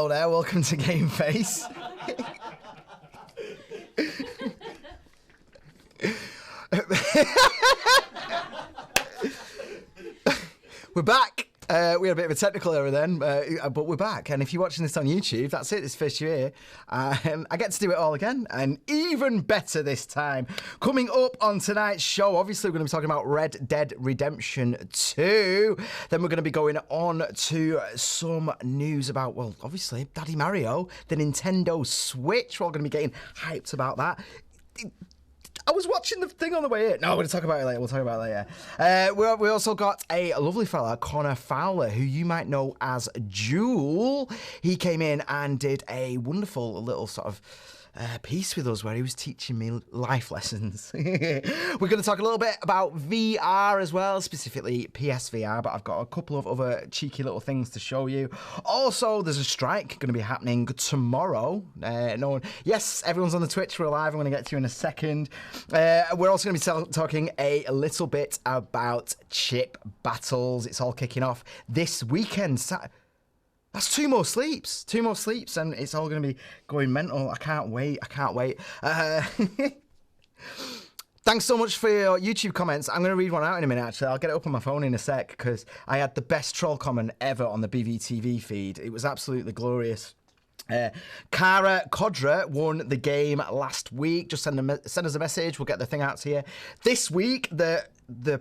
Hello there, welcome to GameFace. We're back. We had a bit of a technical error then, but we're back. And if you're watching this on YouTube, that's it. This first year, I get to do it all again, and even better this time. Coming up on tonight's show, obviously we're going to be talking about Red Dead Redemption 2. Then we're going to be going on to some news about, well, obviously Daddy Mario, the Nintendo Switch. We're all going to be getting hyped about that. I was watching the thing on the way in. No, we're going to talk about it later. We'll talk about it later. We also got a lovely fella, Connor Fowler, who you might know as Jewel. He came in and did a wonderful little sort of piece with us where he was teaching me life lessons. We're going to talk a little bit about VR as well, specifically PSVR, but I've got a couple of other cheeky little things to show you. Also, there's a strike going to be happening tomorrow. Yes, everyone's on the Twitch. We're live. I'm going to get to you in a second. We're also going to be talking a little bit about chip battles. It's all kicking off this weekend. That's two more sleeps, and it's all going to be going mental. I can't wait. Thanks so much for your YouTube comments. I'm going to read one out in a minute, actually. I'll get it up on my phone in a sec, because I had the best troll comment ever on the BVtv feed. It was absolutely glorious. Cara Kodra won the game last week. Just send us a message. We'll get the thing out to you. This week, the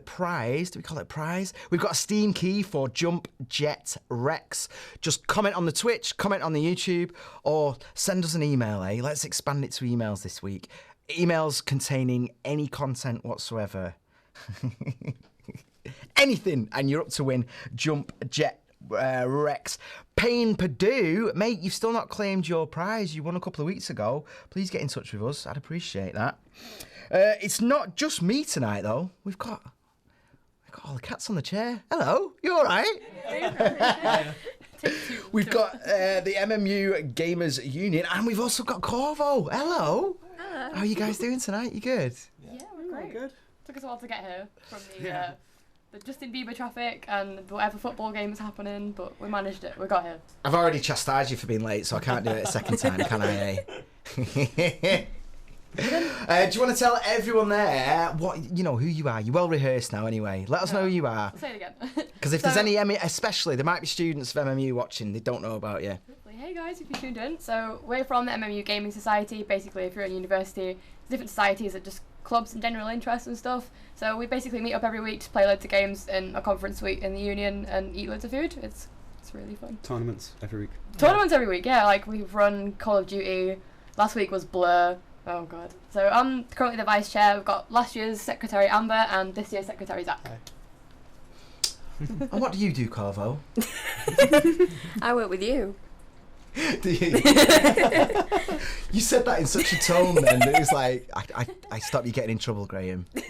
prize, do we call it prize? We've got a Steam key for Jump Jet Rex. Just comment on the Twitch, comment on the YouTube, or send us an email, eh? Let's expand it to emails this week. Emails containing any content whatsoever. Anything, and you're up to win Jump Jet Rex. Payne Purdue, mate, you've still not claimed your prize. You won a couple of weeks ago. Please get in touch with us. I'd appreciate that. It's not just me tonight, though. We've got all the cats on the chair. Hello, you all right? We've got the MMU Gamers Union, and we've also got Corvo. Hello. Hello. How are you guys doing tonight? You good? Yeah, we're great. Good. Took us a while to get here from the Justin Bieber traffic and whatever football game was happening, but we managed it. We got here. I've already chastised you for being late, so I can't do it a second time, can I? Do you want to tell everyone there who you are? You're well rehearsed now, anyway. Let us know who you are. I'll say it again. Because if there's any, especially there might be students of MMU watching, they don't know about you. Hey guys, if you tuned in, so we're from the MMU Gaming Society. Basically, if you're in university, there's different societies that just clubs and general interests and stuff. So we basically meet up every week to play loads of games in a conference suite in the union and eat loads of food. It's really fun. Tournaments every week. Tournaments every week, yeah. Like we've run Call of Duty. Last week was Blur. Oh god. So I'm currently the vice chair. We've got last year's secretary Amber and this year's secretary Zach. And what do you do, Corvo? I work with you. Do you? You said that in such a tone then that it was like, I stopped you getting in trouble, Graeme. Don't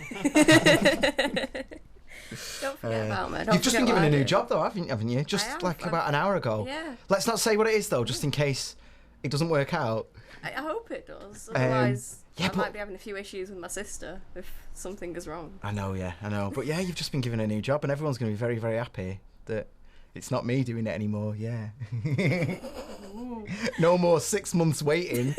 forget about me. You've just been given a new job though, haven't you? Just like about an hour ago. Yeah. Let's not say what it is though, just in case it doesn't work out. I hope it does. Otherwise, I might be having a few issues with my sister if something goes wrong. I know. But yeah, you've just been given a new job and everyone's going to be very, very happy that it's not me doing it anymore, yeah. No more 6 months waiting.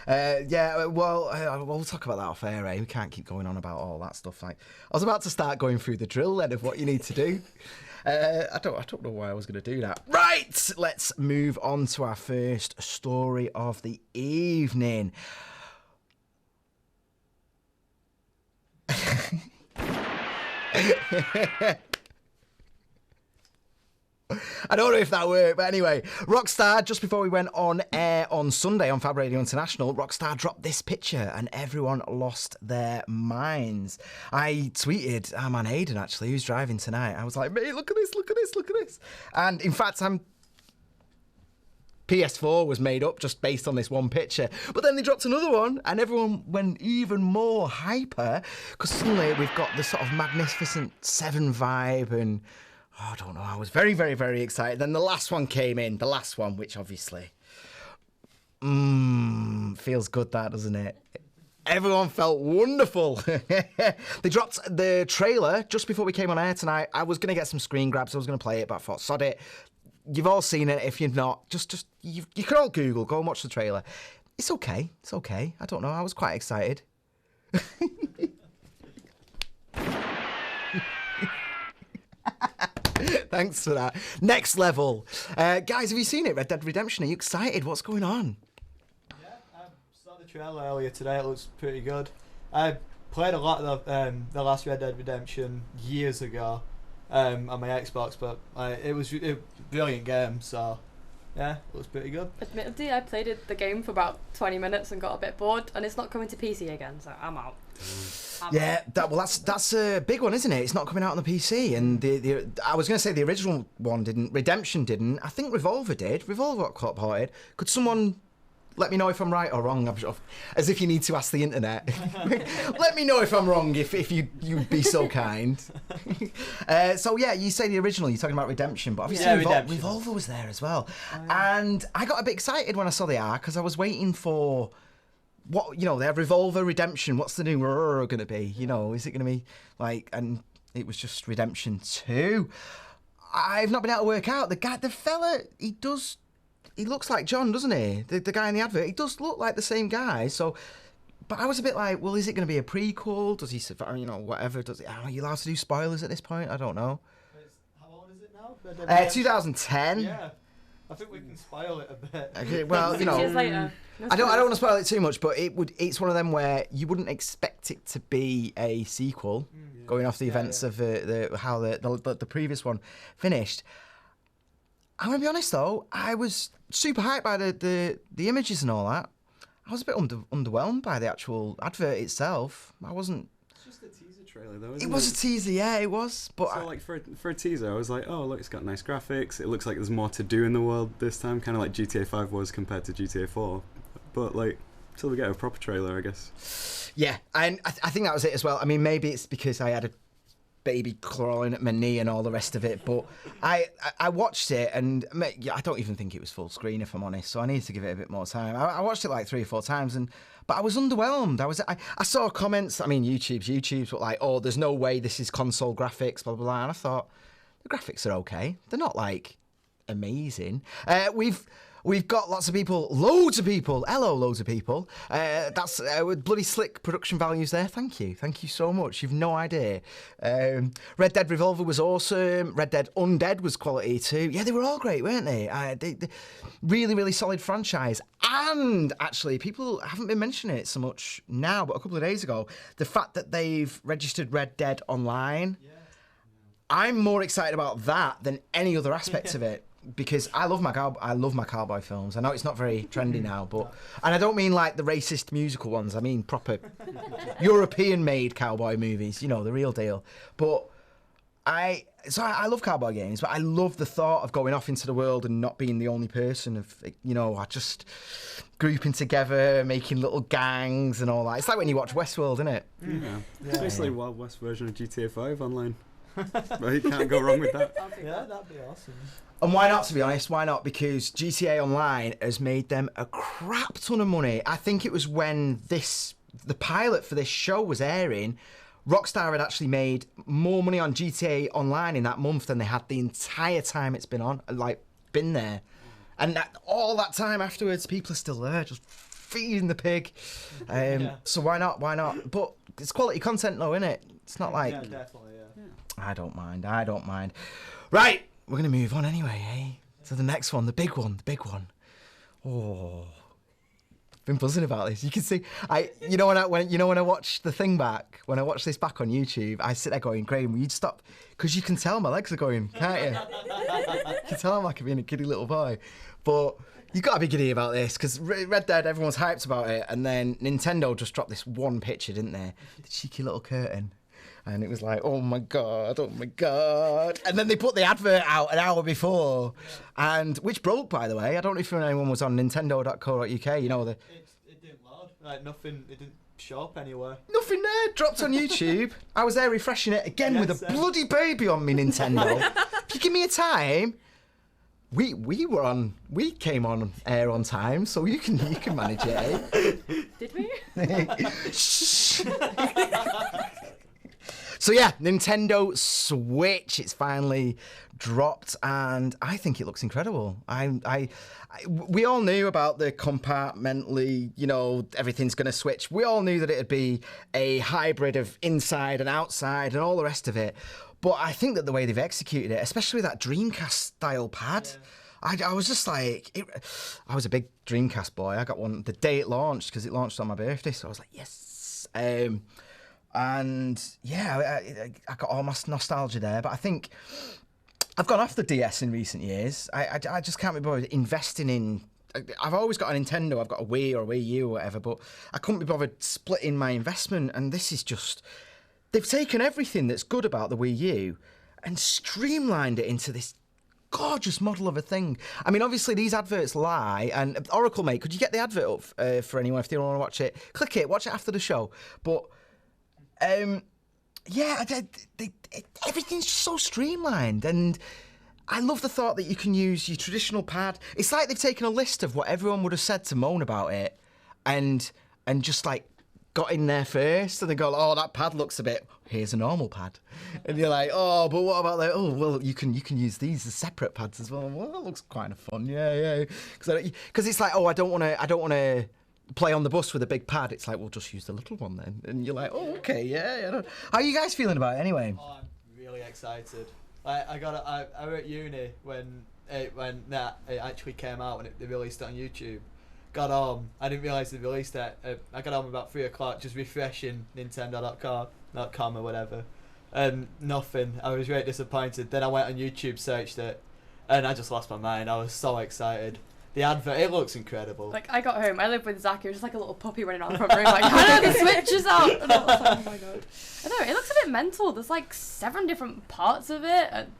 We'll talk about that off air, eh? We can't keep going on about all that stuff. Like, I was about to start going through the drill then of what you need to do. I don't know why I was going to do that. Right, let's move on to our first story of the evening. I don't know if that worked, but anyway, Rockstar, just before we went on air on Sunday on Fab Radio International, Rockstar dropped this picture and everyone lost their minds. I tweeted our man Hayden, actually, who's driving tonight. I was like, mate, look at this. And in fact, PS4 was made up just based on this one picture. But then they dropped another one and everyone went even more hyper because suddenly we've got the sort of Magnificent 7 vibe and... I don't know. I was very, very, very excited. Then the last one came in. The last one, which obviously... feels good, that, doesn't it? Everyone felt wonderful. They dropped the trailer just before we came on air tonight. I was going to get some screen grabs. I was going to play it, but I thought, sod it. you've all seen it. If you've not, you can all Google, go and watch the trailer. It's okay. It's okay. I don't know. I was quite excited. Thanks for that. Next level. Guys, have you seen it? Red Dead Redemption. Are you excited? What's going on? Yeah, I saw the trailer earlier today. It looks pretty good. I played a lot of the last Red Dead Redemption years ago on my Xbox, but it was a brilliant game, so yeah, it looks pretty good. Admittedly, I played the game for about 20 minutes and got a bit bored, and it's not coming to PC again, so I'm out. That's a big one, isn't it? It's not coming out on the PC, and I was going to say the original one didn't, Redemption didn't. I think Revolver did. Revolver got ported. Could someone let me know if I'm right or wrong? As if you need to ask the internet. Let me know if I'm wrong, if you'd be so kind. So yeah, you say the original, you're talking about Redemption, but obviously Revolver was there as well. Oh, yeah. And I got a bit excited when I saw the art, because I was waiting for what, they have Revolver, Redemption, what's the new going to be? Is it going to be like, and it was just Redemption 2. I've not been able to work out. The fella, he looks like John, doesn't he? The guy in the advert, he does look like the same guy. So, but I was a bit like, well, is it going to be a prequel? Does he survive? Whatever. Are you allowed to do spoilers at this point? I don't know. How old is it now? 2010. Yeah. I think we can spoil it a bit. Okay, well, 6 years later. I don't want to spoil it too much, but it's one of them where you wouldn't expect it to be a sequel, going off the events of how the previous one finished. I'm gonna be honest though, I was super hyped by the images and all that. I was a bit underwhelmed by the actual advert itself. I wasn't. It's just a teaser trailer though, isn't it? It was a teaser, yeah, it was. But for a teaser, I was like, oh look, it's got nice graphics. It looks like there's more to do in the world this time, kind of like GTA 5 was compared to GTA 4. But till we get a proper trailer, I guess. Yeah, and I think that was it as well. I mean, maybe it's because I had a baby crawling at my knee and all the rest of it, but I watched it, and I don't even think it was full screen, if I'm honest, so I need to give it a bit more time. I watched it like 3 or 4 times, but I was underwhelmed. I saw comments, YouTube's were like, oh, there's no way this is console graphics, blah blah blah, and I thought the graphics are okay, they're not like amazing. We've got lots of people, loads of people. Hello, loads of people. That's with bloody slick production values there. Thank you so much. You've no idea. Red Dead Revolver was awesome. Red Dead Undead was quality too. Yeah, they were all great, weren't they? They really, really solid franchise. And actually, people haven't been mentioning it so much now, but a couple of days ago, the fact that they've registered Red Dead Online. Yeah. I'm more excited about that than any other aspect of it. Because I love my cowboy films. I know it's not very trendy now, and I don't mean like the racist musical ones. I mean proper European-made cowboy movies. The real deal. But I love cowboy games, but I love the thought of going off into the world and not being the only person of just grouping together, making little gangs and all that. It's like when you watch Westworld, isn't it? Yeah. It's basically a Wild West version of GTA 5 online. Well, you can't go wrong with that. Yeah, that'd be awesome. And why not, to be honest? Why not? Because GTA Online has made them a crap ton of money. I think it was when the pilot for this show was airing, Rockstar had actually made more money on GTA Online in that month than they had the entire time it's been on, been there. And all that time afterwards, people are still there, just feeding the pig. So why not? Why not? But it's quality content though, isn't it? It's not like... Yeah, definitely, yeah. I don't mind. Right. We're going to move on anyway, eh? To the next one, the big one. Oh, been buzzing about this. You can see, when I watch the thing back, when I watch this back on YouTube, I sit there going, Graeme, will you stop? Because you can tell my legs are going, can't you? You can tell I'm like being a giddy little boy. But you've got to be giddy about this, because Red Dead, everyone's hyped about it, and then Nintendo just dropped this one picture, didn't they? The cheeky little curtain. And it was like, oh my God. And then they put the advert out an hour before, and which broke, by the way. I don't know if anyone was on nintendo.co.uk, It didn't load. Like, nothing, it didn't show up anywhere. Nothing there, dropped on YouTube. I was there refreshing it again with a bloody baby on me, Nintendo. If you give me a time, we came on air on time, so you can manage it, eh? Did we? Shh. So yeah, Nintendo Switch, it's finally dropped, and I think it looks incredible. We all knew about the compartmentally, everything's going to switch. We all knew that it'd be a hybrid of inside and outside and all the rest of it. But I think that the way they've executed it, especially with that Dreamcast-style pad, I was just like, I was a big Dreamcast boy. I got one the day it launched because it launched on my birthday, so I was like, yes. And yeah, I got all my nostalgia there. But I think I've gone off the DS in recent years. I just can't be bothered investing in. I've always got a Nintendo. I've got a Wii or a Wii U or whatever, but I couldn't be bothered splitting my investment. And this is just, they've taken everything that's good about the Wii U and streamlined it into this gorgeous model of a thing. I mean, obviously these adverts lie, and Oracle, mate, could you get the advert up for anyone if they don't want to watch it? Click it, watch it after the show. But yeah, everything's so streamlined, and I love the thought that you can use your traditional pad. It's like they've taken a list of what everyone would have said to moan about it, and just like got in there first, and they go, oh, that pad looks a bit, here's a normal pad. And you're like, oh, but what about that? Oh, well, you can use these as separate pads as well. Well, that looks kind of fun, yeah. Because it's like, oh, I don't want to play on the bus with a big pad. It's like, we'll just use the little one then. And you're like, oh, okay, yeah. How are you guys feeling about it anyway? Oh, I'm really excited. I were at uni when it actually came out, when they released it on YouTube. Got home, I didn't realise they released it. I got home about 3 o'clock, just refreshing Nintendo.com or whatever, and nothing. I was really disappointed. Then I went on YouTube, searched it, and I just lost my mind. I was so excited. The advert, it looks incredible. Like, I got home, I lived with Zach, he was just like a little puppy running around the front room, like, I know the Switch is out! And I was like, oh my god. I know, it looks a bit mental. There's like 7 different parts of it, and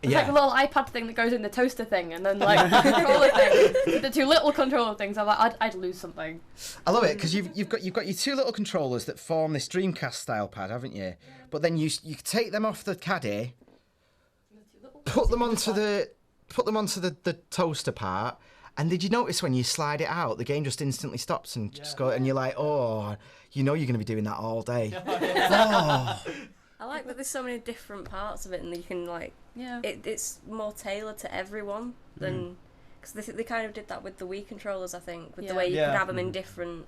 there's like a little iPad thing that goes in the toaster thing, and then like the controller thing, the 2 little controller things. I'm like, I'd lose something. I love it because you've got your 2 little controllers that form this Dreamcast style pad, haven't you? But then you take them off the caddy, put them onto the toaster part. And did you notice when you slide it out, the game just instantly stops and just go, and you're like, oh, you're going to be doing that all day. Oh. I like that there's so many different parts of it, and you can it's more tailored to everyone than, because they kind of did that with the Wii controllers, I think, with the way you could have them in different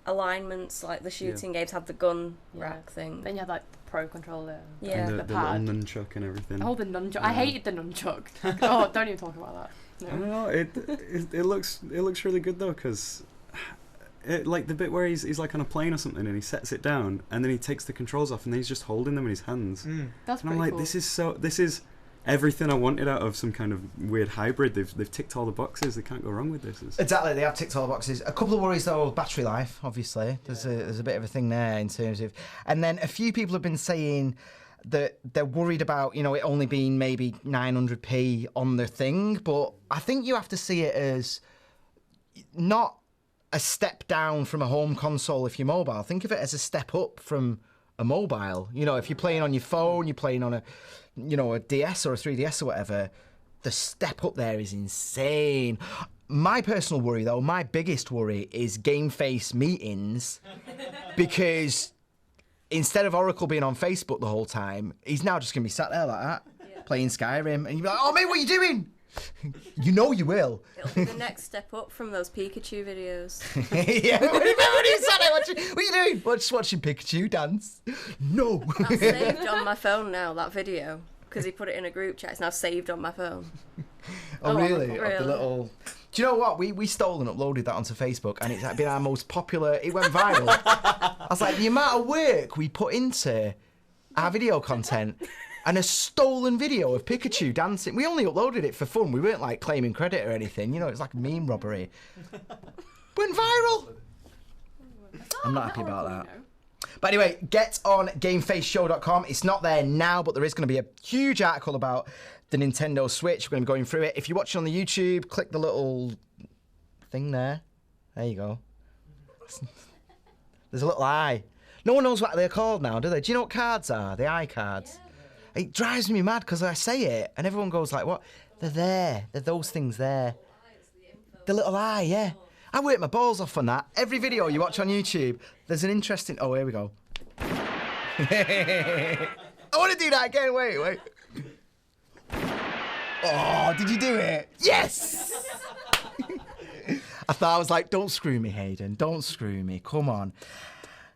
alignments, like the shooting games had the gun rack thing. Then you had like the pro controller, and the pad, little nunchuck and everything. Oh, the nunchuck! I hated the nunchuck. Oh, don't even talk about that. No, it looks really good though, because like the bit where he's like on a plane or something and he sets it down and then he takes the controls off and then he's just holding them in his hands. That's and I'm like, cool. this is everything I wanted out of some kind of weird hybrid. They've ticked all the boxes. They can't go wrong with this. Exactly, they have ticked all the boxes. A couple of worries though, battery life, obviously. There's a bit of a thing there in terms of, and then a few people have been saying that they're worried about, it only being maybe 900p on the thing, but I think you have to see it as not a step down from a home console if you're mobile. Think of it as a step up from a mobile. If you're playing on your phone, you're playing on a DS or a 3DS or whatever, the step up there is insane. My personal worry, though, my biggest worry is GameFace meetings, because instead of Oracle being on Facebook the whole time, he's now just going to be sat there like that, playing Skyrim, and you'll be like, oh, mate, what are you doing? You will. It'll be the next step up from those Pikachu videos. Yeah, when he's sat there watching, what are you doing? Just watching Pikachu dance. No. That's saved on my phone now, that video, because he put it in a group chat. It's now saved on my phone. Oh, really? The little... Do you know what? We stole and uploaded that onto Facebook, and it's been our most popular... It went viral. I was like, the amount of work we put into our video content... And a stolen video of Pikachu dancing. We only uploaded it for fun. We weren't like claiming credit or anything. It's like meme robbery. Went viral. I'm not happy about that. But anyway, get on GameFaceShow.com. It's not there now, but there is going to be a huge article about the Nintendo Switch. We're going to be going through it. If you're watching on the YouTube, click the little thing there. There you go. There's a little eye. No one knows what they're called now, do they? Do you know what cards are? The eye cards. It drives me mad because I say it and everyone goes like, what? They're there. They're those things there. The little eye, yeah. I work my balls off on that. Every video you watch on YouTube, there's an interesting... Oh, here we go. I want to do that again. Wait. Oh, did you do it? Yes! I thought, I was like, don't screw me, Hayden. Don't screw me. Come on.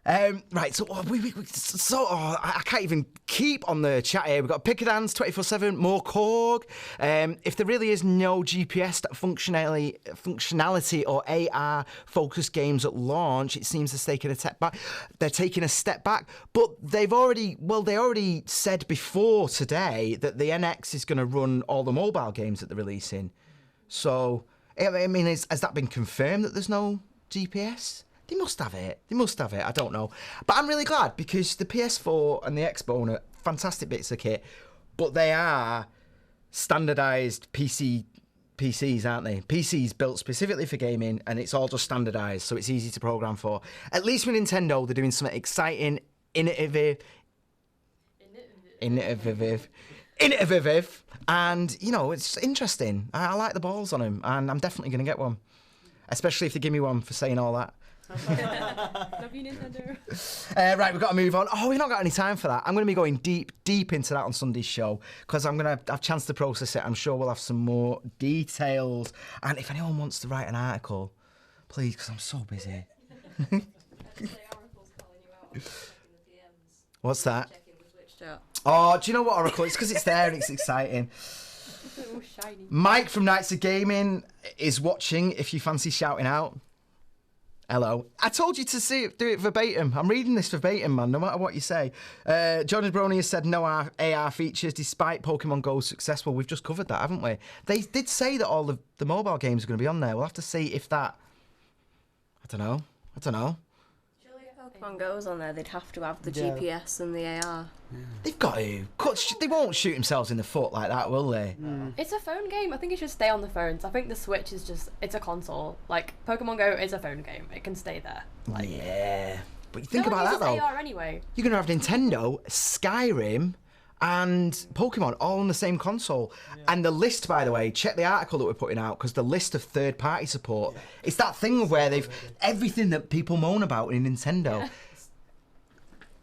Right, so I can't even keep on the chat here. We've got Pickadans 24/7, more Korg. If there really is no GPS functionality or AR-focused games at launch, it seems they're taking a step back. They're taking a step back, but they already said before today that the NX is going to run all the mobile games that they're releasing. So, I mean, has that been confirmed that there's no GPS? They must have it. I don't know. But I'm really glad because the PS4 and the Xbone are fantastic bits of kit, but they are standardised PCs, aren't they? PCs built specifically for gaming, and it's all just standardised, so it's easy to program for. At least with Nintendo, they're doing something exciting, innovative, and, you know, it's interesting. I like the balls on them, and I'm definitely going to get one, especially if they give me one for saying all that. Love you, Nintendo. Right, we've got to move on. Oh, we've not got any time for that. I'm going to be going deep into that on Sunday's show because I'm going to have a chance to process it. I'm sure we'll have some more details. And if anyone wants to write an article, please, because I'm so busy. What's that? Oh, do you know what, Oracle? It's because it's there and it's exciting. Mike from Nights of Gaming is watching if you fancy shouting out. Hello. I told you to do it verbatim. I'm reading this verbatim, man, no matter what you say. Johnny Brony has said no AR features despite Pokemon Go's successful. We've just covered that, haven't we? They did say that all of the mobile games are going to be on there. We'll have to see if that... I don't know. Surely if Pokemon Go's on there, they'd have to have the GPS and the AR. Yeah. They've got to. They won't shoot themselves in the foot like that, will they? No. It's a phone game. I think it should stay on the phones. I think the Switch is it's a console. Like, Pokemon Go is a phone game. It can stay there. Like, yeah. But you think about that, though. AR anyway. You're going to have Nintendo, Skyrim, and Pokemon all on the same console. Yeah. And the list, by the way, check the article that we're putting out, because the list of third-party support, it's that thing where they've... Everything that people moan about in Nintendo... Yeah.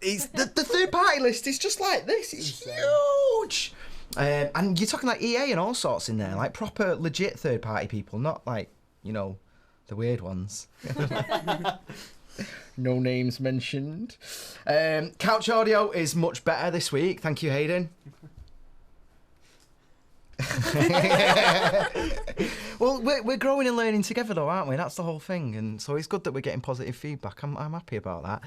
It's the third-party list is just like this. It's huge. And you're talking like EA and all sorts in there, like proper, legit third-party people, not like, you know, the weird ones. No names mentioned. Couch audio is much better this week. Thank you, Hayden. Well, we're growing and learning together, though, aren't we? That's the whole thing, and so it's good that we're getting positive feedback. I'm happy about that.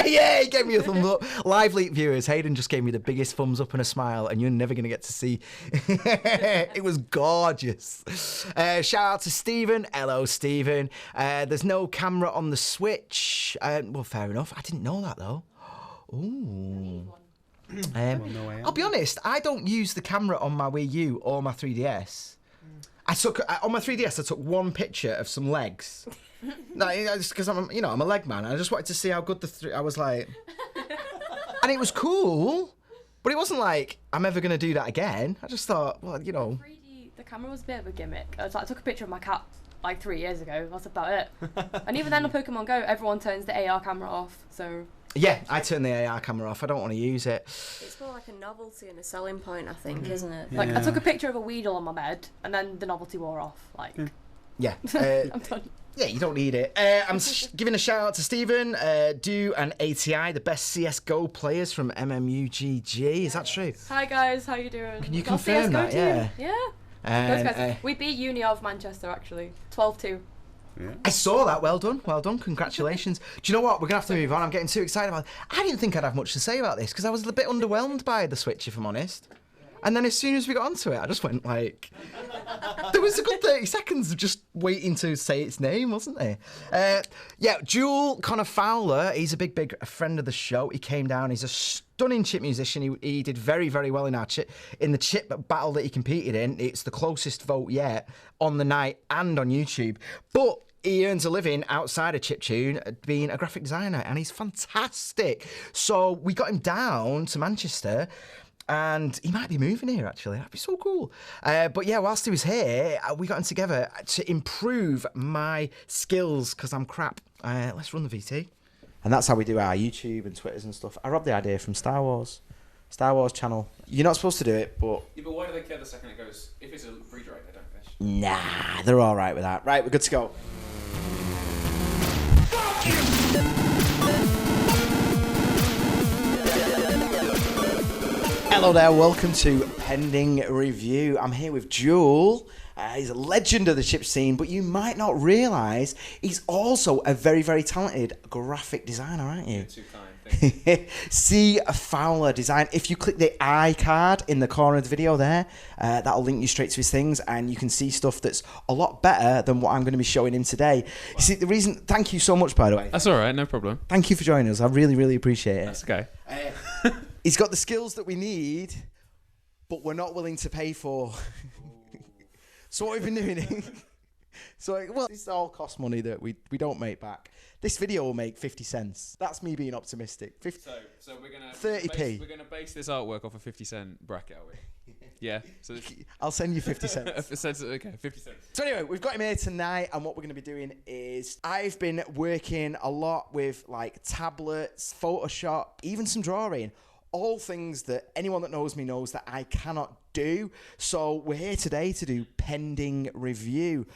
Yeah, he gave me a thumbs up. Live leak viewers, Hayden just gave me the biggest thumbs up and a smile, and you're never going to get to see. It was gorgeous. Shout out to Stephen. Hello, Stephen. There's no camera on the Switch. Well, fair enough. I didn't know that, though. Ooh. I'll be honest, I don't use the camera on my Wii U or my 3DS. On my 3DS, I took one picture of some legs. No, just because I'm a leg man. I just wanted to see how good I was like, and it was cool, but it wasn't like I'm ever going to do that again. I just thought, well, you know. 3D, the camera was a bit of a gimmick. I took a picture of my cat like 3 years ago. That's about it. And even then on Pokemon Go, everyone turns the AR camera off. So. Yeah, I turn the AR camera off. I don't want to use it. It's more like a novelty and a selling point, I think, isn't it? Like, I took a picture of a Weedle on my bed, and then the novelty wore off. Like, yeah. I'm done. Yeah, you don't need it. I'm giving a shout out to Stephen, Do and ATI, the best CSGO players from MMUGG. Is that true? Hi guys, how you doing? Can you confirm that? Team. Yeah. Those guys. We beat Uni of Manchester actually, 12-2. Yeah. I saw that. Well done. Congratulations. Do you know what? We're going to have to move on. I'm getting too excited about it. I didn't think I'd have much to say about this because I was a bit underwhelmed by the Switch, if I'm honest. And then as soon as we got onto it, I just went like... There was a good 30 seconds of just waiting to say its name, wasn't there? Jewel Connor Fowler, he's a big friend of the show. He came down. He's a stunning chip musician. He did very, very well in the chip battle that he competed in. It's the closest vote yet on the night and on YouTube. But he earns a living outside of Chiptune being a graphic designer, and he's fantastic. So we got him down to Manchester, and he might be moving here, actually. That'd be so cool. But yeah, whilst he was here, we got him together to improve my skills, because I'm crap. Let's run the VT. And that's how we do our YouTube and Twitters and stuff. I robbed the idea from Star Wars channel. You're not supposed to do it, but... Yeah, but why do they care the second it goes? If it's a redirect, they don't fish. Nah, they're all right with that. Right, we're good to go. Hello there, welcome to Pending Review. I'm here with Joel. He's a legend of the chip scene, but you might not realise he's also a very, very talented graphic designer, aren't you? You're too kind. Thank you. C. Fowler Design. If you click the I card in the corner of the video there, that'll link you straight to his things, and you can see stuff that's a lot better than what I'm going to be showing him today. Wow. See, the reason... Thank you so much, by the way. That's all right, no problem. Thank you for joining us. I really, really appreciate it. That's okay. He's got the skills that we need, but we're not willing to pay for. So what we've been doing... this all costs money that we don't make back. This video will make 50 cents. That's me being optimistic. So we're gonna 30p. We're gonna base this artwork off a 50-cent bracket, are we? Yeah. So I'll send you 50 cents. Okay, 50 cents. So anyway, we've got him here tonight, and what we're going to be doing is I've been working a lot with like tablets, Photoshop, even some drawing. All things that anyone that knows me knows that I cannot do. So we're here today to do Pending Review.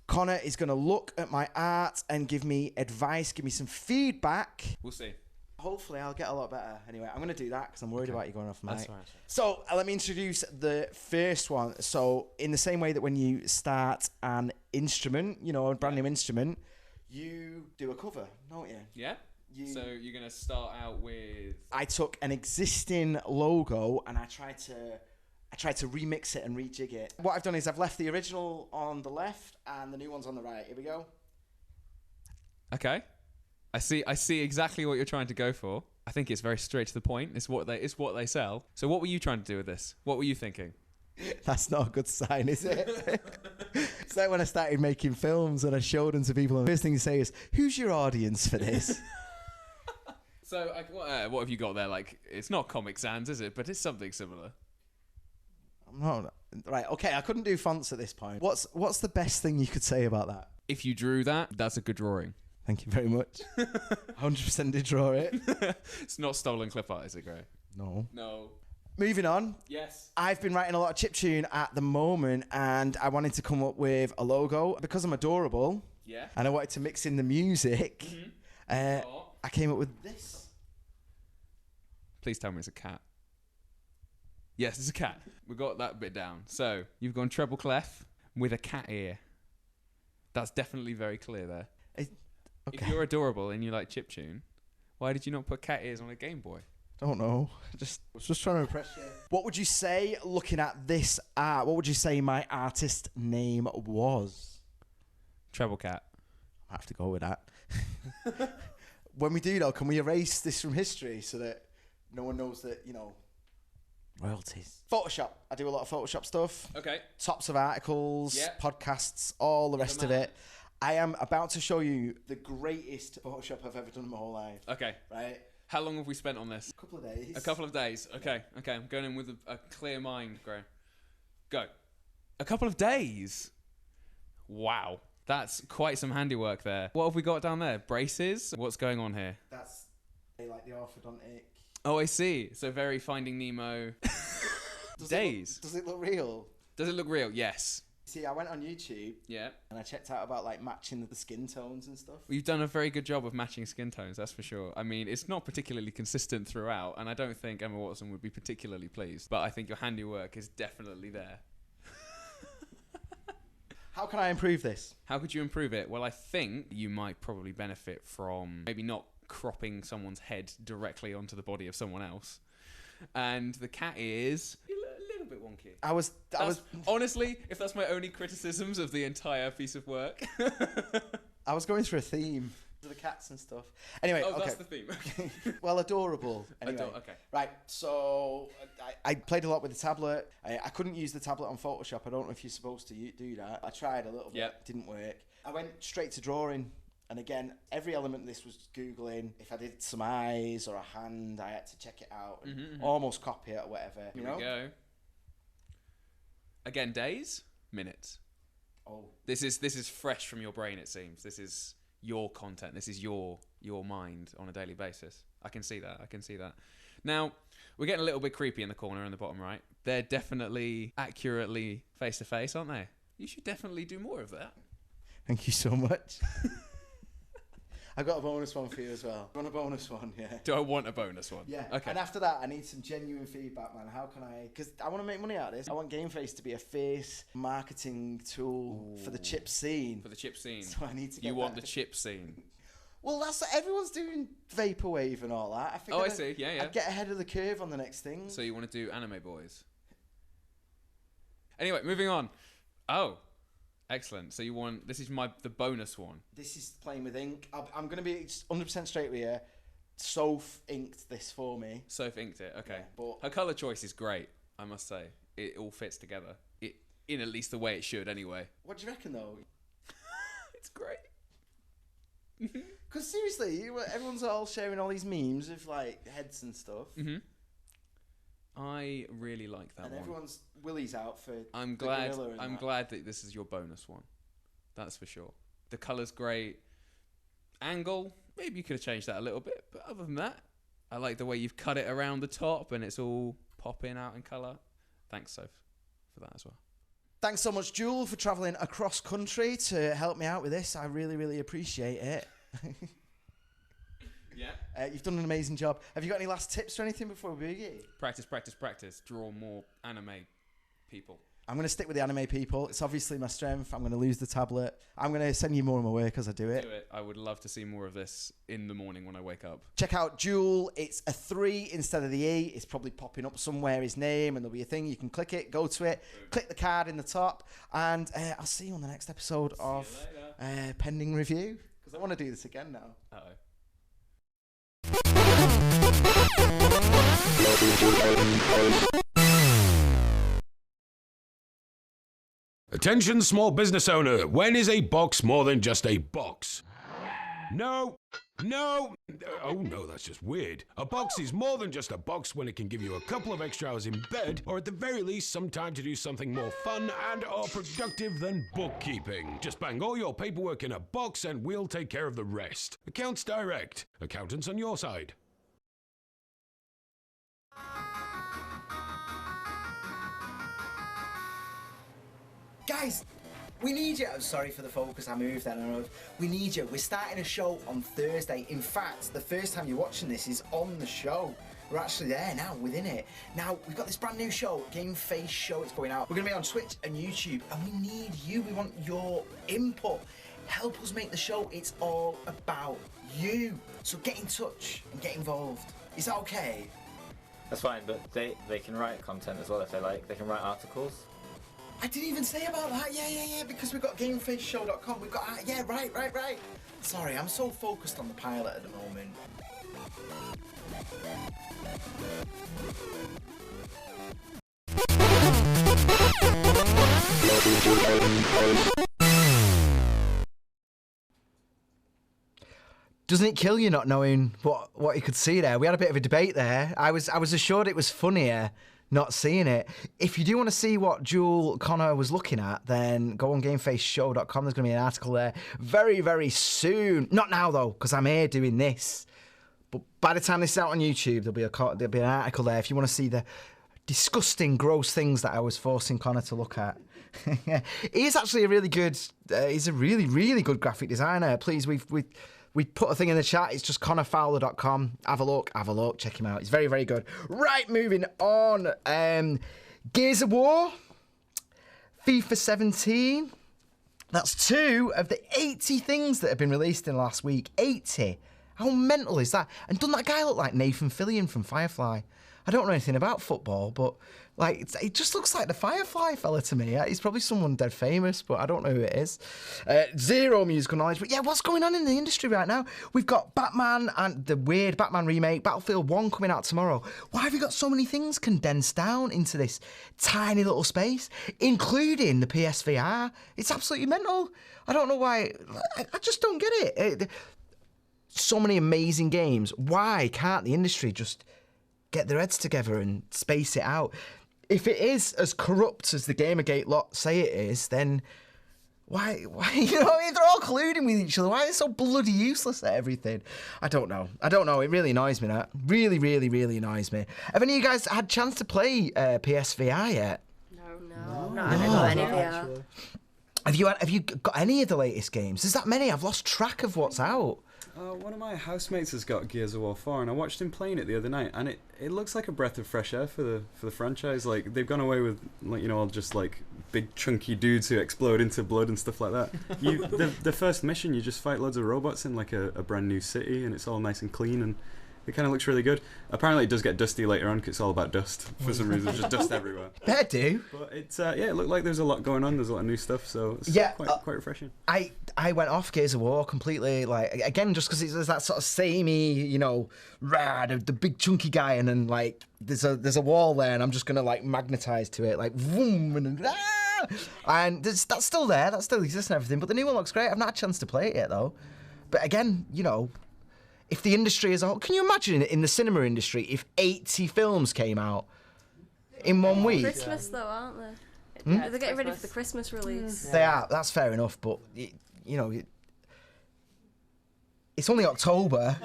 Connor is going to look at my art and give me advice, give me some feedback. We'll see. Hopefully I'll get a lot better. Anyway, I'm going to do that because I'm worried about you going off mic. That's right. So let me introduce the first one. So in the same way that when you start an instrument, a brand new instrument, you do a cover, don't you? Yeah. So you're going to start out with... I took an existing logo and I tried to remix it and rejig it. What I've done is I've left the original on the left and the new one's on the right. Here we go. Okay. I see exactly what you're trying to go for. I think it's very straight to the point. It's what they sell. So what were you trying to do with this? What were you thinking? That's not a good sign, is it? It's like when I started making films and I showed them to people and the first thing you say is, who's your audience for this? So what have you got there? Like, it's not Comic Sans, is it? But it's something similar. Right, okay, I couldn't do fonts at this point. What's the best thing you could say about that? If you drew that, that's a good drawing. Thank you very much. 100% did draw it. It's not stolen clip art, is it, Graeme? No. Moving on. Yes. I've been writing a lot of chiptune at the moment, and I wanted to come up with a logo. Because I'm adorable, and I wanted to mix in the music, I came up with this. Please tell me it's a cat. Yes, it's a cat. We got that bit down. So you've gone treble clef with a cat ear. That's definitely very clear there. Okay. If you're adorable and you like chiptune, why did you not put cat ears on a Game Boy? Don't know. I was just trying to impress you. What would you say, looking at this art, what would you say my artist name was? Treble cat. I have to go with that. When we do though, can we erase this from history so that no one knows that, royalties. Photoshop. I do a lot of Photoshop stuff. Okay. Tops of articles, podcasts, all the rest of it. I am about to show you the greatest Photoshop I've ever done in my whole life. Okay. Right? How long have we spent on this? A couple of days. A couple of days. Okay. I'm going in with a clear mind, Graeme. Go. A couple of days? Wow. That's quite some handiwork there. What have we got down there? Braces? What's going on here? That's like the orthodontic. Oh, I see. So very Finding Nemo. Days. Does it look real? Does it look real? Yes. See, I went on YouTube. Yeah. And I checked out about matching the skin tones and stuff. You've done a very good job of matching skin tones, that's for sure. I mean, it's not particularly consistent throughout, and I don't think Emma Watson would be particularly pleased. But I think your handiwork is definitely there. How can I improve this? How could you improve it? Well, I think you might probably benefit from maybe not cropping someone's head directly onto the body of someone else. And the cat ears, a little bit wonky. I was honestly, if that's my only criticisms of the entire piece of work. I was going through a theme to the cats and stuff. Anyway, okay. That's the theme. Well, adorable. Anyway, okay. Right. So I played a lot with the tablet. I couldn't use the tablet on Photoshop. I don't know if you're supposed to do that. I tried a little bit. Yep. Didn't work. I went straight to drawing. And again, every element of this was Googling. If I did some eyes or a hand, I had to check it out and almost copy it or whatever. Here we go. Again, days, minutes. Oh. This is fresh from your brain, it seems. This is your content. This is your mind on a daily basis. I can see that. Now, we're getting a little bit creepy in the corner in the bottom right. They're definitely accurately face-to-face, aren't they? You should definitely do more of that. Thank you so much. I've got a bonus one for you as well. You want a bonus one? Yeah. Do I want a bonus one? Yeah. Okay. And after that, I need some genuine feedback, man. How can I... Because I want to make money out of this. I want GameFace to be a face marketing tool for the chip scene. For the chip scene. So I need to get You want the chip scene. Well, that's... Everyone's doing vaporwave and all that. I see. Yeah. I'd get ahead of the curve on the next thing. So you want to do Anime Boys. Anyway, moving on. Oh. Excellent. So you want... This is the bonus one. This is playing with ink. I'm going to be 100% straight with you. Soph inked this for me. Soph inked it. Okay. Yeah, but her colour choice is great, I must say. It all fits together. In at least the way it should, anyway. What do you reckon, though? It's great. Because seriously, everyone's all sharing all these memes of like heads and stuff. Mm-hmm. I really like that and one. Everyone's willies out for. I'm glad that this is your bonus one. That's for sure. The colour's great. Angle, maybe you could have changed that a little bit, but other than that, I like the way you've cut it around the top and it's all popping out in colour. Thanks, Soph, for that as well. Thanks so much, Jewel, for travelling across country to help me out with this. I really, really appreciate it. Yeah. You've done an amazing job. Have you got any last tips or anything before we begin? Practice. Draw more anime people. I'm going to stick with the anime people. It's obviously my strength. I'm going to lose the tablet. I'm going to send you more of my work as I do it. Do it. I would love to see more of this in the morning when I wake up. Check out Jewel. It's a 3 instead of the E. It's probably popping up somewhere, his name, and there'll be a thing. You can click it, go to it, click the card in the top, and I'll see you on the next episode of Pending Review, because I want to do this again now. Uh-oh. Attention small business owner, when is a box more than just a box? No. Oh no, that's just weird. A box is more than just a box when it can give you a couple of extra hours in bed, or at the very least some time to do something more fun and or productive than bookkeeping. Just bang all your paperwork in a box and we'll take care of the rest. Accounts Direct. Accountants on your side. Guys, we need you. I'm sorry for the focus, I moved then. We need you. We're starting a show on Thursday. In fact, the first time you're watching this is on the show. We're actually there now, within it. Now, we've got this brand new show, GameFace Show. It's going out. We're going to be on Twitch and YouTube, and we need you. We want your input. Help us make the show. It's all about you. So get in touch and get involved. Is that okay? That's fine, but they can write content as well if they like. They can write articles. I didn't even say about that. Yeah, because we've got GameFaceShow.com. We've got, yeah, right. Sorry, I'm so focused on the pilot at the moment. Doesn't it kill you not knowing what you could see there? We had a bit of a debate there. I was assured it was funnier not seeing it. If you do want to see what Jewel Connor was looking at, then go on GameFaceShow.com. There's going to be an article there very, very soon. Not now, though, because I'm here doing this. But by the time this is out on YouTube, there'll be an article there if you want to see the disgusting, gross things that I was forcing Connor to look at. He is actually a really good... he's a really, really good graphic designer. Please, we put a thing in the chat. It's just connorfowler.com. Have a look. Check him out. He's very, very good. Right, moving on. Gears of War. FIFA 17. That's 2 of the 80 things that have been released in the last week. 80. How mental is that? And doesn't that guy look like Nathan Fillion from Firefly? I don't know anything about football, but like it just looks like the Firefly fella to me. He's probably someone dead famous, but I don't know who it is. Zero musical knowledge, but yeah, what's going on in the industry right now? We've got Batman and the weird Batman remake, Battlefield 1 coming out tomorrow. Why have you got so many things condensed down into this tiny little space, including the PSVR? It's absolutely mental. I don't know why. I just don't get it. So many amazing games. Why can't the industry just get their heads together and space it out? If it is as corrupt as the Gamergate lot say it is, then Why, you know what I mean? They're all colluding with each other. Why are they so bloody useless at everything? I don't know. It really annoys me, that. Really, really, really annoys me. Have any of you guys had a chance to play PSVR yet? No, I haven't got any VR. Have you got any of the latest games? There's that many. I've lost track of what's out. One of my housemates has got Gears of War 4, and I watched him playing it the other night, and it looks like a breath of fresh air for the franchise. Like, they've gone away with, like, you know, all just like big chunky dudes who explode into blood and stuff like that. The first mission, you just fight loads of robots in like a brand new city, and it's all nice and clean, and it kind of looks really good. Apparently it does get dusty later on because it's all about dust for some reason. Just dust everywhere. They do. But it's it looked like there's a lot going on. There's a lot of new stuff, so it's quite refreshing. I went off Gears of War completely, like, again, just because there's that sort of samey, you know, the big chunky guy, and then like there's a wall there, and I'm just gonna like magnetize to it, like boom, and that's still there, that still exists and everything. But the new one looks great. I've not had a chance to play it yet though. But again, you know, if the industry as a whole, can you imagine in the cinema industry if 80 films came out in 1 week? Christmas though, aren't they? Yeah, they're getting ready for the Christmas release. They are. That's fair enough, but you know, it's only October.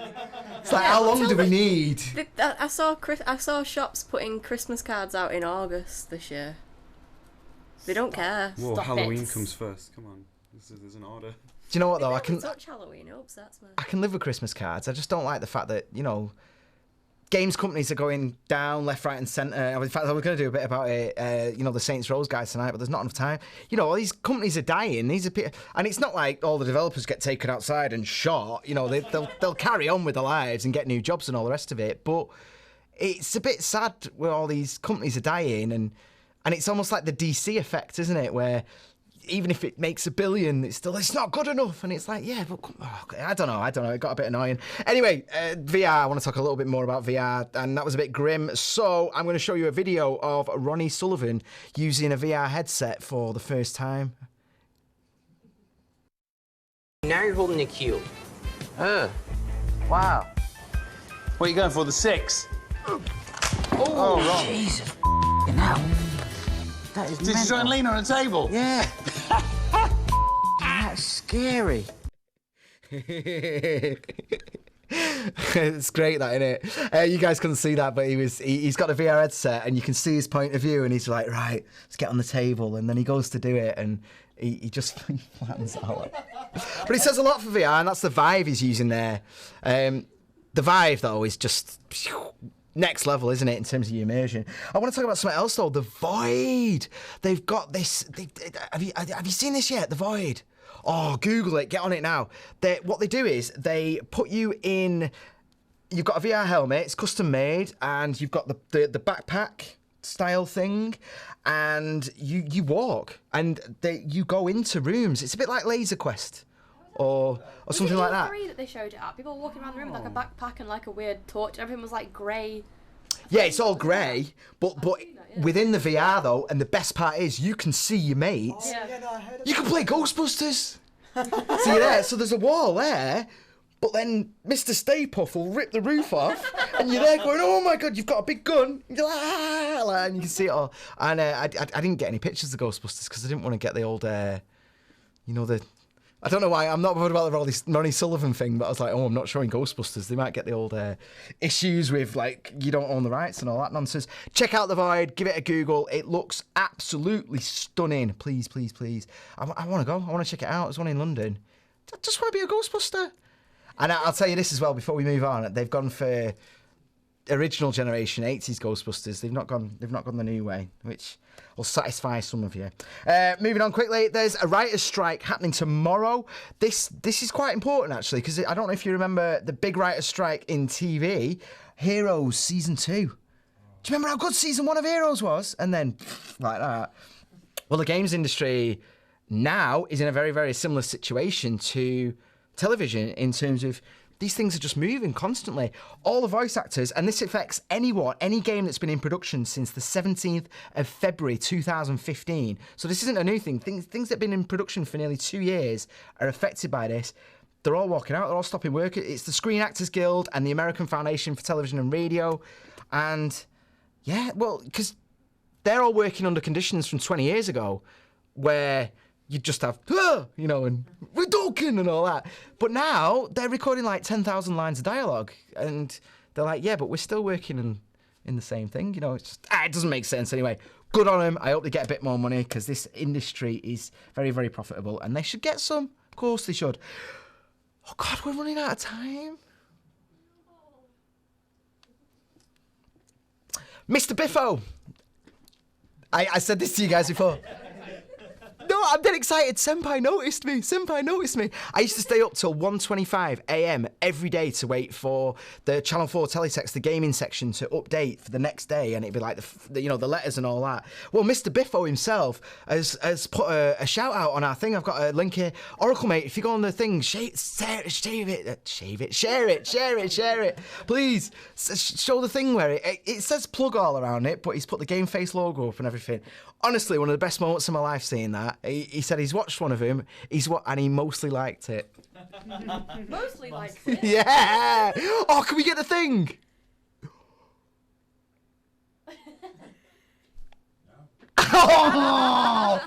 It's like, how long do we need? I saw shops putting Christmas cards out in August this year. They don't care. Whoa, Halloween comes first. Come on, there's an order. Do you know what though? I can touch Halloween. It upsets me. I can live with Christmas cards. I just don't like the fact that, you know, games companies are going down left, right, and centre. In fact, I was going to do a bit about it. You know, the Saints Row guys tonight, but there's not enough time. You know, all these companies are dying. And it's not like all the developers get taken outside and shot. You know, they'll carry on with their lives and get new jobs and all the rest of it. But it's a bit sad where all these companies are dying, and it's almost like the DC effect, isn't it? Where even if it makes $1 billion, it's not good enough. And it's like, yeah, but I don't know. It got a bit annoying. Anyway, VR, I want to talk a little bit more about VR, and that was a bit grim. So I'm going to show you a video of Ronnie Sullivan using a VR headset for the first time. Now you're holding the cube. Wow. What are you going for, the 6? Oh, wrong. Jesus, hell. That is Did you try and lean on a table? Yeah. That's scary. It's great, that, isn't it? You guys couldn't see that, but he's got a VR headset, and you can see his point of view, and he's like, right, let's get on the table, and then he goes to do it, and he just flattens out. But he says a lot for VR, and that's the Vive he's using there. The Vive, though, is just next level, isn't it, in terms of your immersion? I want to talk about something else, though. The Void. They've got this. Have you seen this yet? The Void. Oh, Google it. Get on it now. What they do is they put you in. You've got a VR helmet. It's custom made, and you've got the backpack style thing, and you walk, and you go into rooms. It's a bit like Laser Quest. Or something like that. that they showed it at. People were walking around the room with like a backpack and like a weird torch. Everything was like grey. Yeah, it's all grey, but within the VR though, and the best part is you can see your mates. You can play Ghostbusters. See you there. So there's a wall there, but then Mr. Stay Puft will rip the roof off, and you're there going, "Oh my god, you've got a big gun!" And you're like, "Ah!" And you can see it all. And I didn't get any pictures of Ghostbusters because I didn't want to get the old, I don't know why. I'm not bothered about the Ronnie Sullivan thing, but I was like, oh, I'm not showing Ghostbusters. They might get the old issues with, like, you don't own the rights and all that nonsense. Check out The Void. Give it a Google. It looks absolutely stunning. Please, please, please. I want to go. I want to check it out. There's one in London. I just want to be a Ghostbuster. And I'll tell you this as well before we move on. They've gone for original generation 80s Ghostbusters. They've not gone the new way, which will satisfy some of you. Moving on quickly, there's a writer's strike happening tomorrow. This is quite important actually, because I don't know if you remember the big writer's strike in TV, Heroes season 2. Do you remember how good season 1 of Heroes was? And then like that. Well, the games industry now is in a very, very similar situation to television in terms of these things are just moving constantly. All the voice actors, and this affects any game that's been in production since the 17th of February 2015. So this isn't a new thing. Things that have been in production for nearly 2 years are affected by this. They're all walking out. They're all stopping work. It's the Screen Actors Guild and the American Foundation for Television and Radio. And yeah, well, because they're all working under conditions from 20 years ago where you'd just have, you know, and we're talking and all that. But now they're recording like 10,000 lines of dialogue, and they're like, yeah, but we're still working in the same thing. You know, it's just, it doesn't make sense anyway. Good on them. I hope they get a bit more money because this industry is very, very profitable, and they should get some. Of course they should. Oh God, we're running out of time. Mr. Biffo. I said this to you guys before. No, I'm dead excited. Senpai noticed me. I used to stay up till 1:25 a.m. every day to wait for the Channel 4 teletext, the gaming section, to update for the next day, and it'd be like the letters and all that. Well, Mr. Biffo himself has put a shout out on our thing. I've got a link here. Oracle, mate, if you go on the thing, share it. Please, show the thing where it says plug all around it, but he's put the GameFace logo up and everything. Honestly, one of the best moments of my life seeing that. He said he's watched one of them, and he mostly liked it. Mostly liked it? Yeah! Oh, can we get the thing? Oh!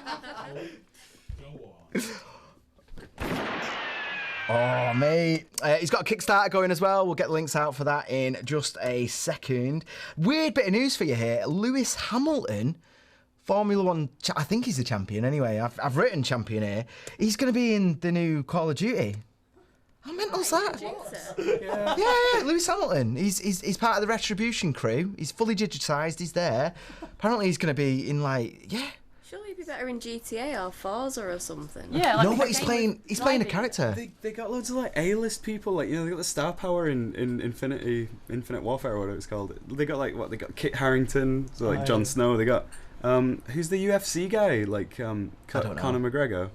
Oh, mate. He's got a Kickstarter going as well. We'll get the links out for that in just a second. Weird bit of news for you here. Lewis Hamilton, Formula One, I think he's the champion anyway. I've written champion here. He's going to be in the new Call of Duty. How mental's that? Yeah, Lewis Hamilton. He's part of the Retribution crew. He's fully digitised. He's there. Apparently he's going to be in Surely he'd be better in GTA or Forza or something. Yeah, no, but he's playing a character. They got loads of like A-list people, like, you know, they got the star power in Infinite Warfare or whatever it's called. They got they got Kit Harington, so like Jon Snow. They got who's the UFC guy, like Conor McGregor.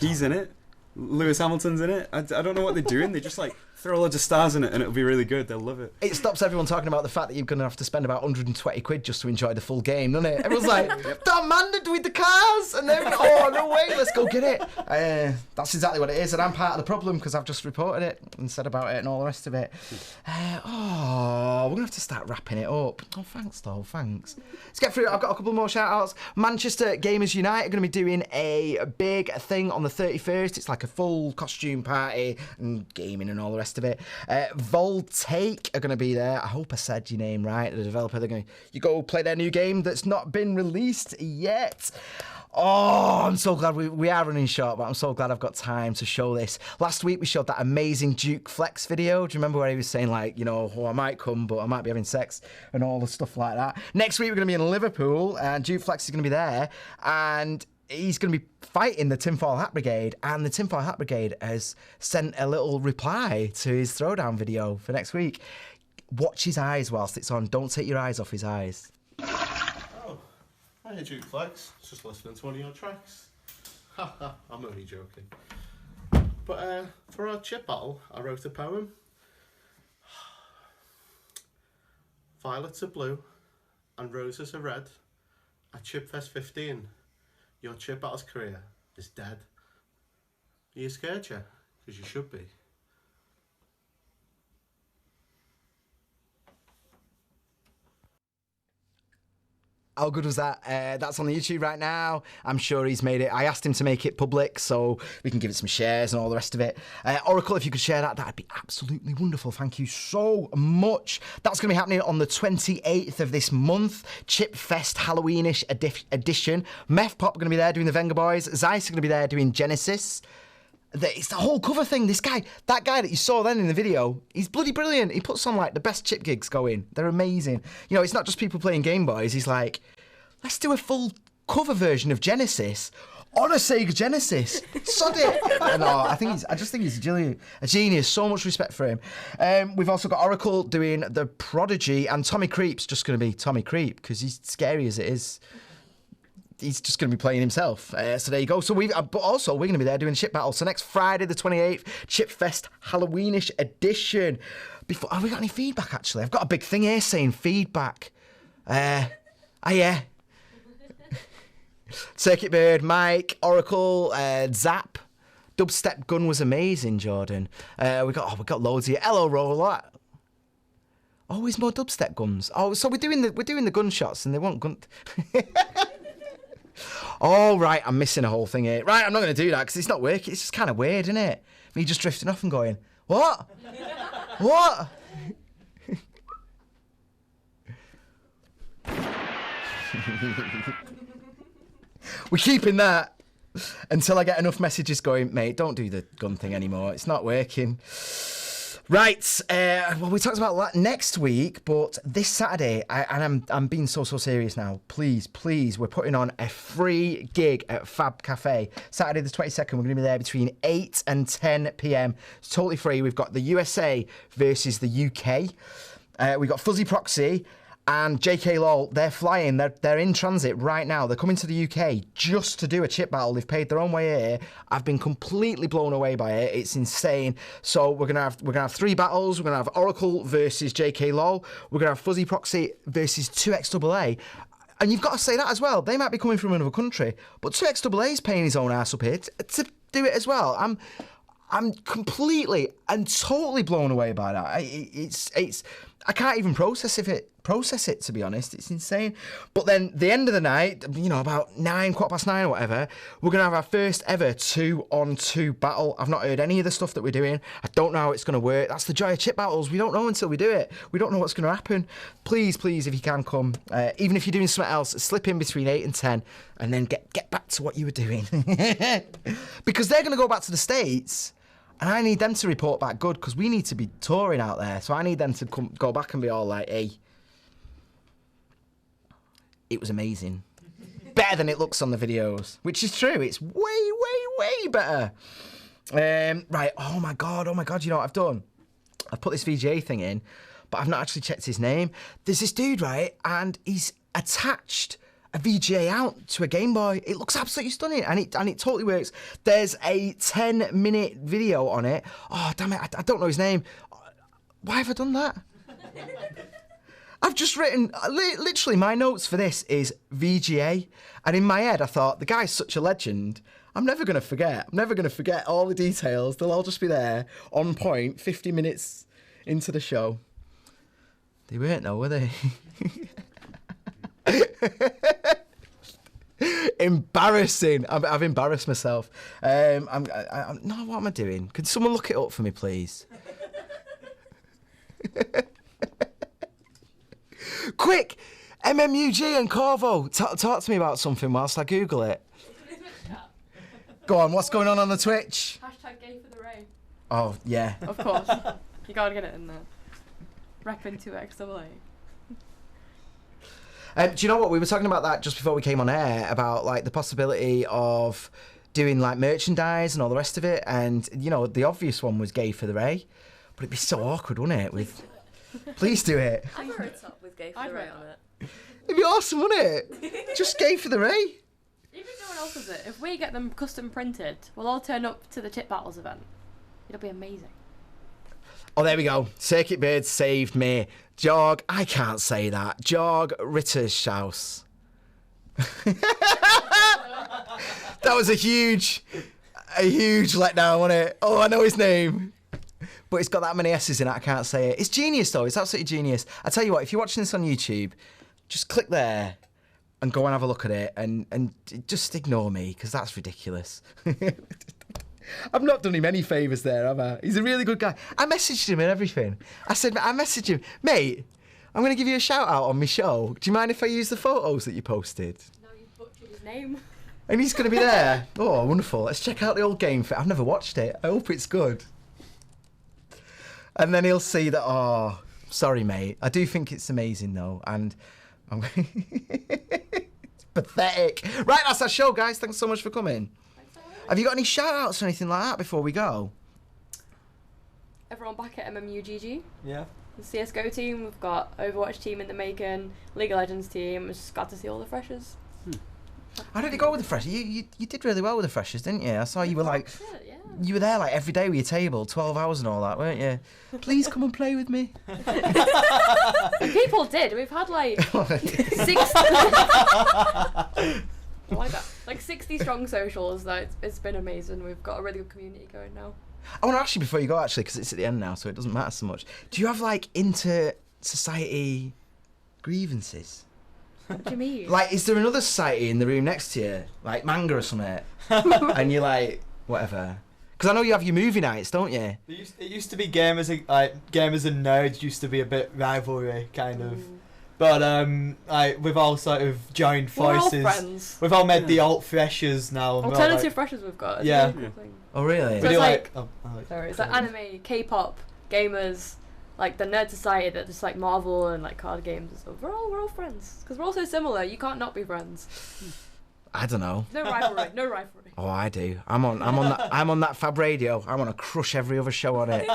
He's in it. Lewis Hamilton's in it. I don't know what they're doing. They just like throw loads of stars in it and it'll be really good. They'll love it. It stops everyone talking about the fact that you're going to have to spend about 120 quid just to enjoy the full game, doesn't it? Everyone's like, that man with the cars! And then, oh, no way, let's go get it. That's exactly what it is, and I'm part of the problem because I've just reported it and said about it and all the rest of it. We're going to have to start wrapping it up. Oh, thanks, though, thanks. Let's get through it. I've got a couple more shout-outs. Manchester Gamers Unite are going to be doing a big thing on the 31st. It's like a full costume party and gaming and all the rest of it. Voltaic are going to be there. I hope I said your name right. The developer, you go play their new game that's not been released yet. Oh, I'm so glad we are running short, but I'm so glad I've got time to show this. Last week we showed that amazing Duke Flex video. Do you remember where he was saying, like, you know, I might come, but I might be having sex and all the stuff like that? Next week we're going to be in Liverpool, and Duke Flex is going to be there, and he's going to be fighting the Tinfoil Hat Brigade, and the Tinfoil Hat Brigade has sent a little reply to his throwdown video for next week. Watch his eyes whilst it's on. Don't take your eyes off his eyes. Oh, hey Duke Flex. Just listening to one of your tracks. Haha, I'm only joking. But for our chip battle, I wrote a poem. Violets are blue and roses are red. At Chipfest 15, your chip battle's career is dead. Are you scared, yeah? Because you should be. How good was that? That's on the YouTube right now. I'm sure he's made it. I asked him to make it public so we can give it some shares and all the rest of it. Oracle, if you could share that, that'd be absolutely wonderful. Thank you so much. That's going to be happening on the 28th of this month. Chip Fest Halloweenish edition. Meth Pop are going to be there doing the Venga Boys. Zeiss are going to be there doing Genesis. It's the whole cover thing. That guy that you saw then in the video, he's bloody brilliant. He puts on like the best chip gigs going. They're amazing. You know, it's not just people playing Game Boys. He's like, let's do a full cover version of Genesis on a Sega Genesis. Sod it. No, I just think he's a genius. So much respect for him. We've also got Oracle doing The Prodigy, and Tommy Creep's just going to be Tommy Creep because he's scary as it is. He's just going to be playing himself. So there you go. So but also we're going to be there doing a chip battle. So next Friday the 28th, Chip Fest Halloweenish edition. Have we got any feedback, actually? I've got a big thing here saying feedback. Yeah. Circuit Bird, Mike, Oracle, Zap. Dubstep Gun was amazing, Jordan. We got loads here. Hello, Roller. Always more dubstep guns. Oh, so we're doing the gunshots and they want gun. Oh, right, I'm missing a whole thing here. Right, I'm not going to do that because it's not working. It's just kind of weird, isn't it? Me just drifting off and going, what? What? We're keeping that until I get enough messages going, mate, don't do the gun thing anymore. It's not working. Right, well, we talked about that next week, but this Saturday, I'm being so serious now. Please, we're putting on a free gig at Fab Cafe. Saturday the 22nd, we're going to be there between 8 and 10 p.m. It's totally free. We've got the USA versus the UK. We've got Fuzzy Proxy and JK Lol. They're flying. They're in transit right now. They're coming to the UK just to do a chip battle. They've paid their own way here. I've been completely blown away by it. It's insane. So we're gonna have 3 battles. We're gonna have Oracle versus JK Lol. We're gonna have Fuzzy Proxy versus 2XAA. And you've got to say that as well. They might be coming from another country, but 2XAA is paying his own ass up here to do it as well. I'm completely and totally blown away by that. It's I can't even process it, to be honest. It's insane. But then the end of the night, about 9, 9:15 or whatever, we're going to have our first ever 2-on-2 battle. I've not heard any of the stuff that we're doing. I don't know how it's going to work. That's the joy of chip battles. We don't know until we do it. We don't know what's going to happen. Please, if you can come, even if you're doing something else, slip in between 8 and 10 and then get back to what you were doing. Because they're going to go back to the States. And I need them to report back good because we need to be touring out there. So I need them to go back and be all like, hey, it was amazing. Better than it looks on the videos, which is true. It's way better. Right, oh my God, you know what I've done? I've put this VGA thing in, but I've not actually checked his name. There's this dude, right, and he's attached a VGA out to a Game Boy. It looks absolutely stunning, and it totally works. There's a 10-minute video on it. Oh, damn it, I don't know his name. Why have I done that? I've just written, literally my notes for this is VGA, and in my head I thought, the guy's such a legend, I'm never going to forget all the details. They'll all just be there, on point, 50 minutes into the show. They weren't though, were they? Embarrassing. I've embarrassed myself. No, what am I doing? Could someone look it up for me, please? Quick! MMUG and Corvo, talk to me about something whilst I Google it. Go on, what's going on the Twitch? Hashtag gay for the Ray. Oh, yeah. Of course. You gotta get it in there. Repping 2XAA. Do you know what? We were talking about that just before we came on air, about like the possibility of doing like merchandise and all the rest of it. And, the obvious one was gay for the Ray. But it'd be so awkward, wouldn't it? Please do it. I'd wear a top with gay for the Ray on it. It'd be awesome, wouldn't it? Just gay for the Ray. Even if no one else does it, if we get them custom printed, we'll all turn up to the Chip Battles event. It'll be amazing. Oh, there we go. Circuit Bird saved me. Jorg, I can't say that. Jorg Rittershaus. That was a huge letdown, wasn't it? Oh, I know his name. But it's got that many S's in it, I can't say it. It's genius, though. It's absolutely genius. I tell you what, if you're watching this on YouTube, just click there and go and have a look at it and just ignore me, because that's ridiculous. I've not done him any favours there, have I? He's a really good guy. I messaged him and everything. I messaged him, mate, I'm going to give you a shout out on my show. Do you mind if I use the photos that you posted? No, you butchered his name. And he's going to be there. Oh, wonderful. Let's check out the old game. I've never watched it. I hope it's good. And then he'll see that, oh, sorry, mate. I do think it's amazing, though. And I'm it's pathetic. Right, that's our show, guys. Thanks so much for coming. Have you got any shout-outs or anything like that before we go? Everyone back at MMUGG. Yeah. The CSGO team, we've got Overwatch team in the making, League of Legends team. Just glad to see all the freshers. How did it go with the freshers? You did really well with the freshers, didn't you? I saw you were like, yeah. You were there like every day with your table, 12 hours and all that, weren't you? Please come and play with me. People did. We've had like 60. I like that. Like 60 strong socials. That it's been amazing. We've got a really good community going now. I want to ask you before you go, actually, because it's at the end now, so it doesn't matter so much. Do you have like inter-society grievances? What do you mean? Like, is there another society in the room next to you? Like manga or something? And you're like, whatever. Because I know you have your movie nights, don't you? It used to be gamers and nerds used to be a bit rivalry, kind of. But we've all sort of joined forces. We're all friends. We've all made the alt freshers now. Alternative freshers we've got. It's Yeah. a really cool thing. Oh, really? So it's like, it's like anime, K-pop, gamers, like the nerd society that just like Marvel and like card games and stuff. We're all friends because we're all so similar. You can't not be friends. I don't know. No rivalry. No rivalry. Oh, I do. I'm on that Fab Radio. I want to crush every other show on it.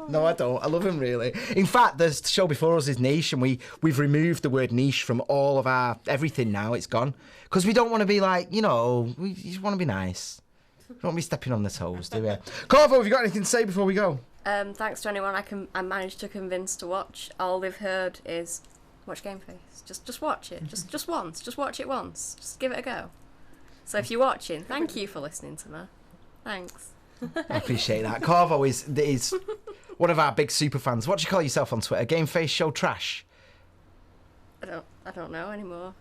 No, I don't. I love him, really. In fact, the show before us is niche, and we've removed the word niche from all of our everything now. It's gone. Because we don't want to be like, we just want to be nice. We don't want to be stepping on the toes, do we? Corvo, have you got anything to say before we go? Thanks to anyone I managed to convince to watch. All they've heard is watch GameFace. Just watch it. Just once. Just watch it once. Just give it a go. So if you're watching, thank you for listening to me. Thanks. I appreciate that. Corvo is one of our big super fans. What do you call yourself on Twitter? GameFace Show Trash? I don't know anymore.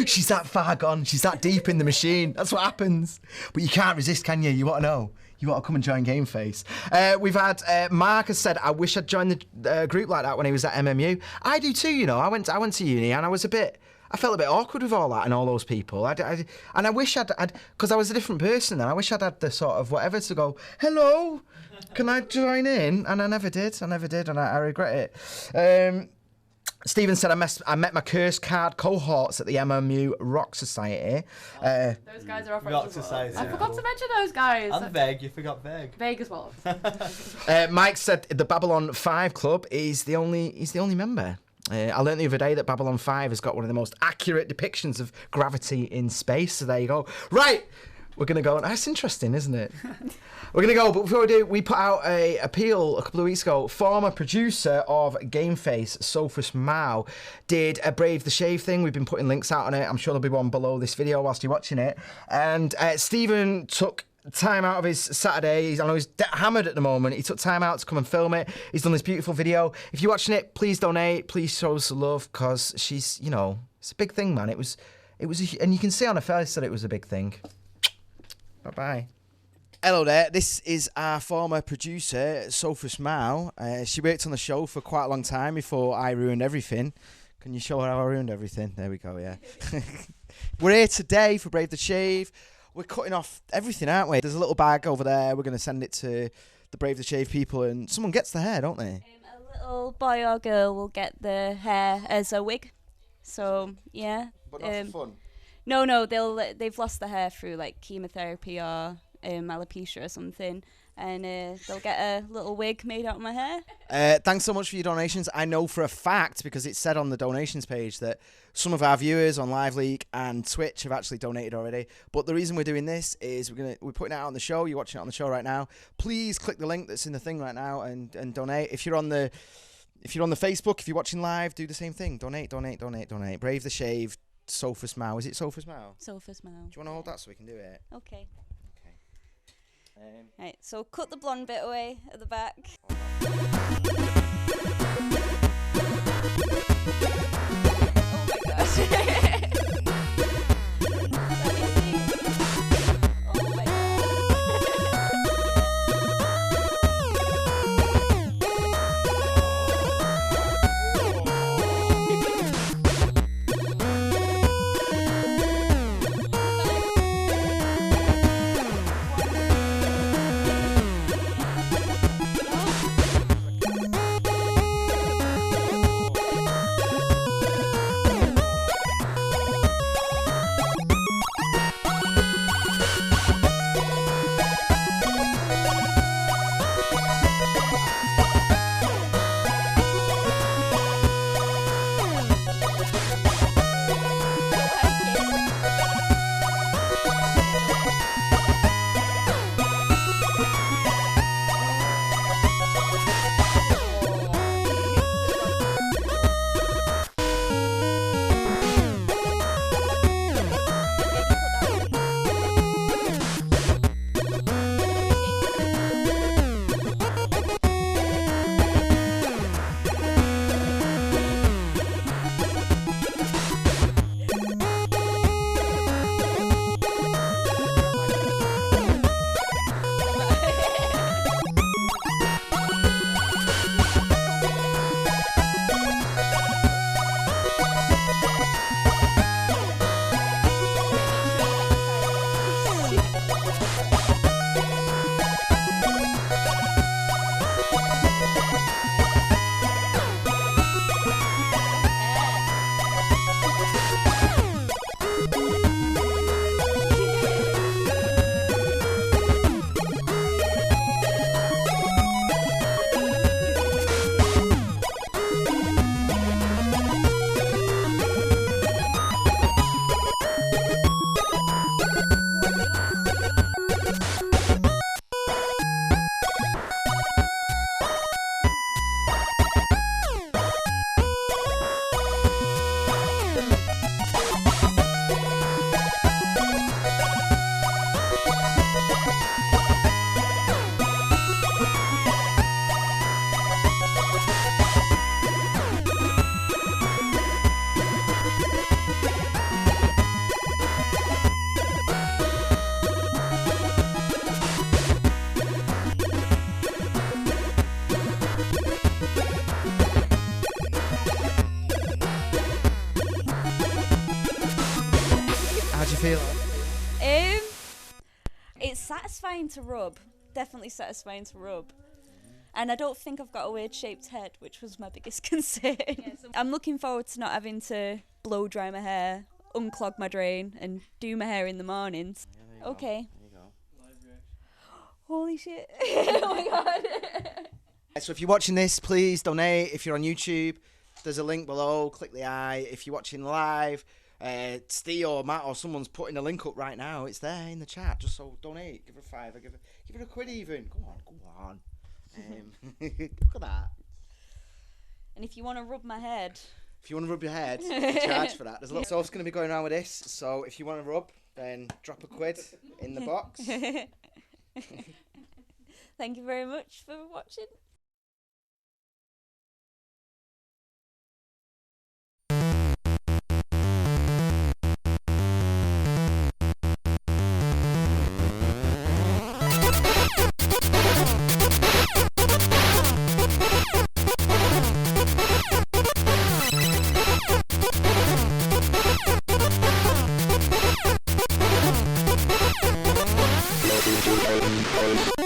She's that far gone. She's that deep in the machine. That's what happens. But you can't resist, can you? You want to know. You want to come and join GameFace. We've had Mark has said, I wish I'd joined the group like that when he was at MMU. I do too, I went to uni and I felt a bit awkward with all that and all those people. And I wish I'd because I was a different person then. I wish I'd had the sort of whatever to go, hello, can I join in? And I never did, and I regret it. Stephen said, I met my curse card cohorts at the MMU Rock Society. Those guys are our friends Rock as well. Society. I forgot to mention those guys. And Vague, you forgot Vague. Vague as well. Mike said the Babylon 5 Club is the only member. I learned the other day that Babylon 5 has got one of the most accurate depictions of gravity in space. So there you go. Right, we're going to go. That's interesting, isn't it? We're going to go, but before we do, we put out a appeal a couple of weeks ago. Former producer of GameFace, Sophus Mao, did a Brave the Shave thing. We've been putting links out on it. I'm sure there'll be one below this video whilst you're watching it. And Stephen took time out of his Saturday. I know he's hammered at the moment. He took time out to come and film it. He's done this beautiful video. If you're watching it, please donate. Please show us love, because she's, it's a big thing, man. It was, and you can see on her face that it was a big thing. Bye-bye. Hello there, this is our former producer, Sophus Mao. She worked on the show for quite a long time before I ruined everything. Can you show her how I ruined everything? There we go, yeah. We're here today for Brave the Shave. We're cutting off everything, aren't we? There's a little bag over there. We're going to send it to the Brave the Shave people, and someone gets the hair, don't they? A little boy or girl will get the hair as a wig. So, yeah. But not for fun? No, they've lost the hair through, like, chemotherapy or alopecia or something, and they'll get a little wig made out of my hair. Thanks so much for your donations. I know for a fact, because it said on the donations page, that some of our viewers on LiveLeak and Twitch have actually donated already. But the reason we're doing this is we're putting it out on the show. You're watching it on the show right now. Please click the link that's in the thing right now and donate. If you're on the Facebook, if you're watching live, do the same thing. Donate. Brave the Shave, Sophus Mao. Is it Sophus Mao? Sophus Mao. Do you want to hold that so we can do it? Okay. Right, so cut the blonde bit away at the back. Oh my gosh. satisfying to rub. Definitely satisfying to rub. And I don't think I've got a weird shaped head, which was my biggest concern. I'm looking forward to not having to blow dry my hair, unclog my drain, and do my hair in the mornings. Yeah, okay. There you go. Holy shit. Oh my god. So if you're watching this, please donate. If you're on YouTube, there's a link below. Click the eye. If you're watching live, Steve or Matt or someone's putting a link up right now. It's there in the chat. Just so donate. Give her a £5. Give her a £1 even. Go on. Look at that. And if you want to rub my head. If you want to rub your head, charge for that. There's a lot of stuff going to be going around with this. So if you want to rub, then drop a £1 in the box. Thank you very much for watching. BVtv.